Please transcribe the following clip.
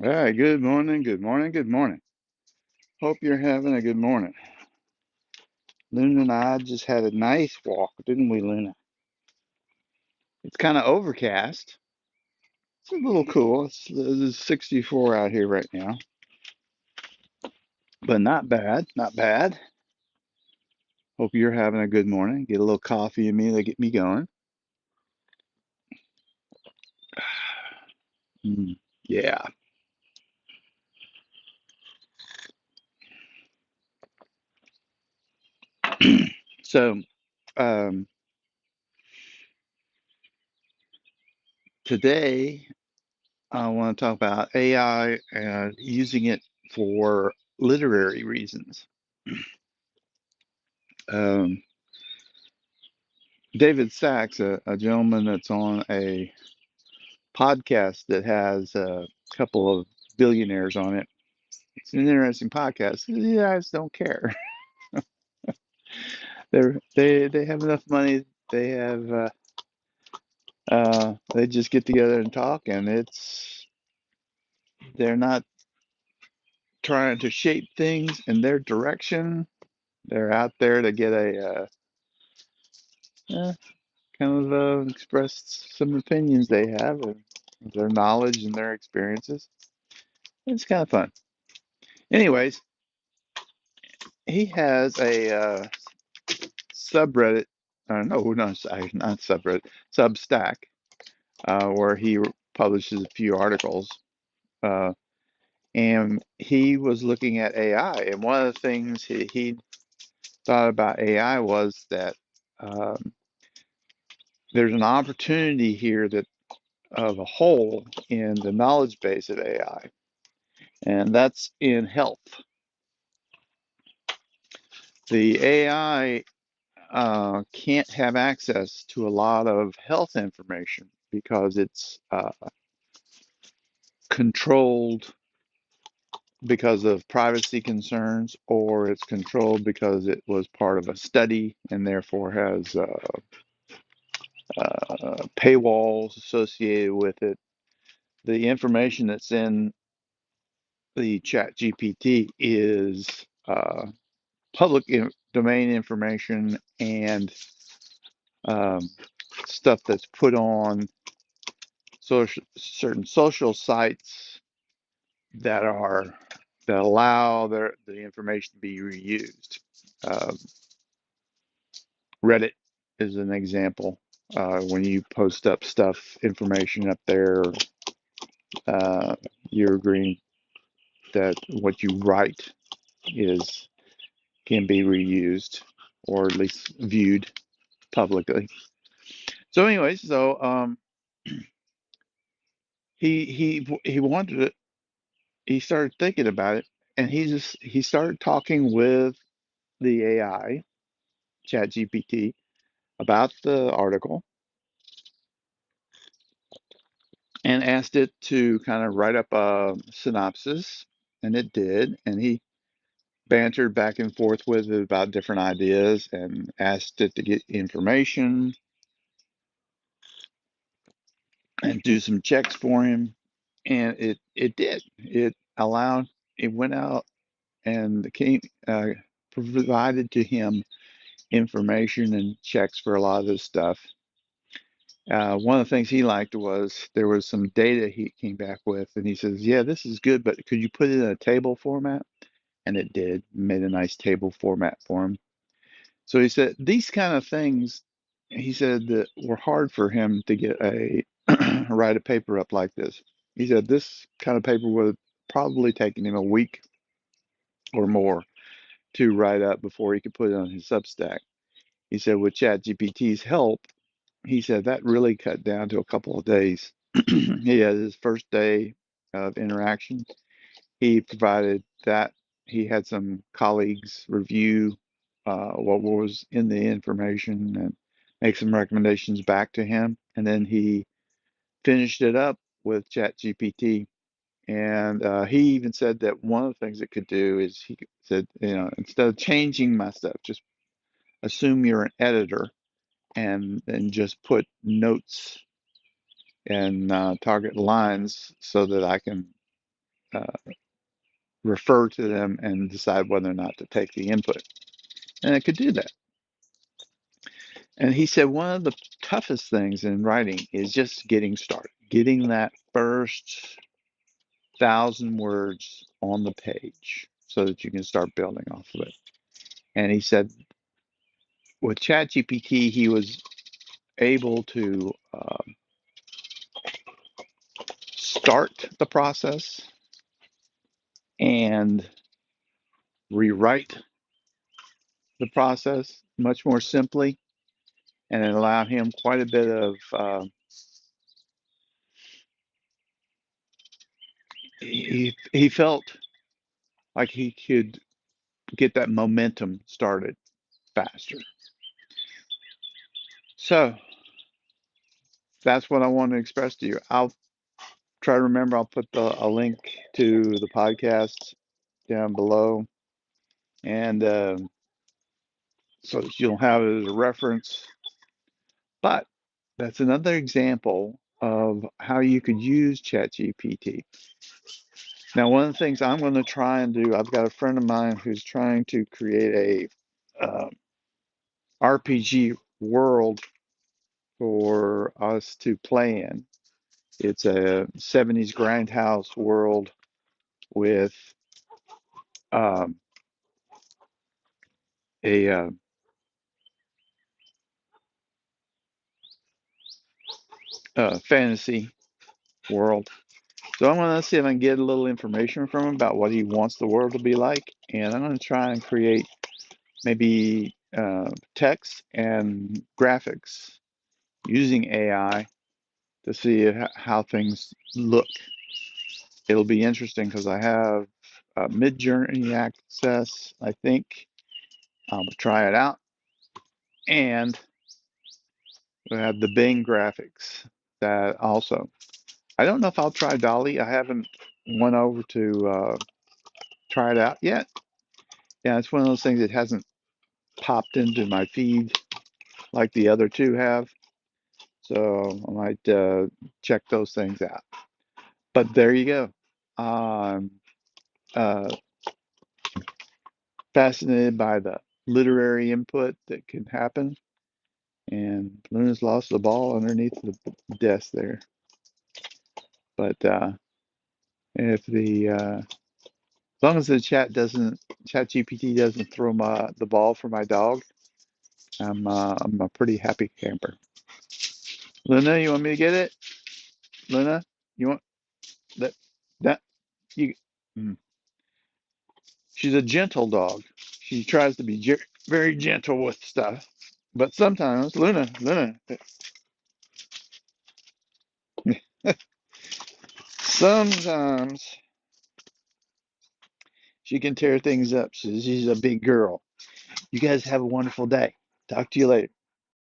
All right, good morning, good morning, good morning. Hope you're having a good morning. Luna and I just had a nice walk, didn't we, Luna? It's kind of overcast. It's a little cool. It's 64 out here right now, but not bad, not bad. Hope you're having a good morning. Get a little coffee in me to get me going. Mm, yeah. So, um, today I want to talk about AI and using it for literary reasons. Um, David Sachs, a gentleman that's on a podcast that has a couple of billionaires on it. It's an interesting podcast. You guys don't care. They have enough money. They have they just get together and talk, and they're not trying to shape things in their direction. They're out there to get uh, kind of express some opinions they have and their knowledge and their experiences. It's kind of fun. Anyways, he has a subreddit, no, not not subreddit, Substack, where he publishes a few articles. Uh, and he was looking at AI, and one of the things he thought about AI was that um, there's an opportunity here that of a hole in the knowledge base of AI, and that's in health. The AI can't have access to a lot of health information because it's controlled because of privacy concerns, or it's controlled because it was part of a study and therefore has paywalls associated with it. The information that's in the ChatGPT is public domain information and um, stuff that's put on certain social sites that are that allow the information to be reused. Um, Reddit is an example. When you post up stuff, information up there, uh, you're agreeing that what you write is can be reused or at least viewed publicly. So, anyways, he wanted it. He started thinking about it, and he started talking with the AI, ChatGPT, about the article, and asked it to kind of write up a synopsis, and it did. And he bantered back and forth with it about different ideas and asked it to get information and do some checks for him. And it did. It went out and came provided to him information and checks for a lot of this stuff. One of the things he liked was there was some data he came back with, and he says, "Yeah, this is good, but could you put it in a table format?" And it did, made a nice table format for him. So he said these kind of things, he said that were hard for him to get a write a paper up like this. He said this kind of paper would have probably taken him a week or more to write up before he could put it on his Substack. He said with ChatGPT's help, he said that really cut down to a couple of days. He had his first day of interaction. He provided that he had some colleagues review what was in the information and make some recommendations back to him. And then he finished it up with ChatGPT. And he even said that one of the things it could do is he said, instead of changing my stuff, just assume you're an editor and then just put notes and target lines so that I can uh, refer to them and decide whether or not to take the input. And it could do that. And he said one of the toughest things in writing is just getting started, getting that first 1,000 words on the page so that you can start building off of it. And he said with ChatGPT, he was able to start the process and rewrite the process much more simply, and it allowed him quite a bit of he felt like he could get that momentum started faster. So that's what I want to express to you. I'll try to remember. I'll put a link to the podcast down below, and so that you'll have it as a reference. But that's another example of how you could use ChatGPT. Now, one of the things I'm going to try and do, I've got a friend of mine who's trying to create a RPG world for us to play in. It's a 70s grindhouse world with um, a fantasy world. So I'm going to see if I can get a little information from him about what he wants the world to be like, and I'm going to try and create maybe text and graphics using AI to see how things look. It'll be interesting because I have Mid-Journey access, I think. I'll try it out. And we have the Bing graphics that also. I don't know if I'll try Dolly. I haven't went over to try it out yet. Yeah, it's one of those things that hasn't popped into my feed like the other two have. So I might check those things out. But there you go. I'm uh, fascinated by the literary input that can happen. And Luna's lost the ball underneath the desk there. But if as long as the chat GPT doesn't throw the ball for my dog, I'm a pretty happy camper. Luna, you want me to get it? Luna, you want that that you? mm. She's a gentle dog. She tries to be very gentle with stuff, but sometimes Luna, sometimes she can tear things up. She's a big girl. You guys have a wonderful day. Talk to you later.